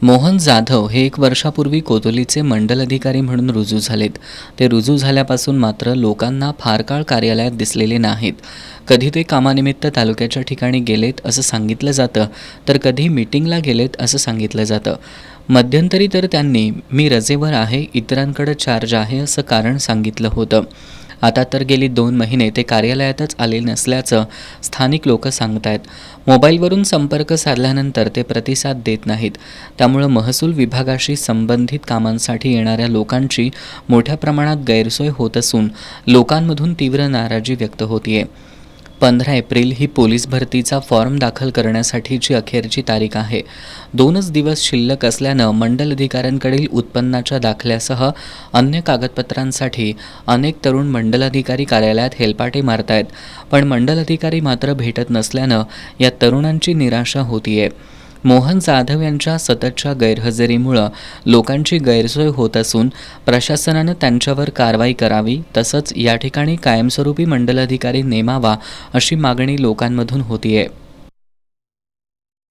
मोहन जाधव हे 1 वर्षापूर्वी कोतोलीचे मंडल अधिकारी म्हणून रुजू झालेत. ते रुजू झाल्यापासून मात्र लोकांना फार काळ कार्यालयात दिसलेले नाहीत. कधी ते कामानिमित्त तालुक्याच्या ठिकाणी गेलेत असं सांगितलं जातं, तर कधी मीटिंगला गेलेत असं सांगितलं जातं. मध्यंतरी तर त्यांनी मी रजेवर आहे, इतरांकडे चार्ज आहे असं कारण सांगितलं होतं. आता तर गेली 2 महिने ते कार्यालयातच आले नसल्याचं स्थानिक लोक सांगतायत. मोबाईलवरून संपर्क साधल्यानंतर ते प्रतिसाद देत नाहीत. त्यामुळं महसूल विभागाशी संबंधित कामांसाठी येणाऱ्या लोकांची मोठ्या प्रमाणात गैरसोय होत असून लोकांमधून तीव्र नाराजी व्यक्त होतीये. 15 एप्रिल ही पोलीस भरतीचा फॉर्म दाखल करण्यासाठीची अखेरची तारीख आहे. 2च दिवस शिल्लक असल्यानं मंडल अधिकाऱ्यांकडील उत्पन्नाच्या दाखल्यासह अन्य कागदपत्रांसाठी अनेक तरुण मंडल अधिकारी कार्यालयात हेलपाटे मारतायत. पण मंडल अधिकारी मात्र भेटत नसल्यानं या तरुणांची निराशा होतीये. मोहन जाधव यांच्या सततच्या गैरहजेरीमुळं लोकांची गैरसोय होत असून प्रशासनानं त्यांच्यावर कारवाई करावी, तसंच या ठिकाणी कायमस्वरूपी मंडल अधिकारी नेमावा अशी मागणी लोकांमधून होतीये.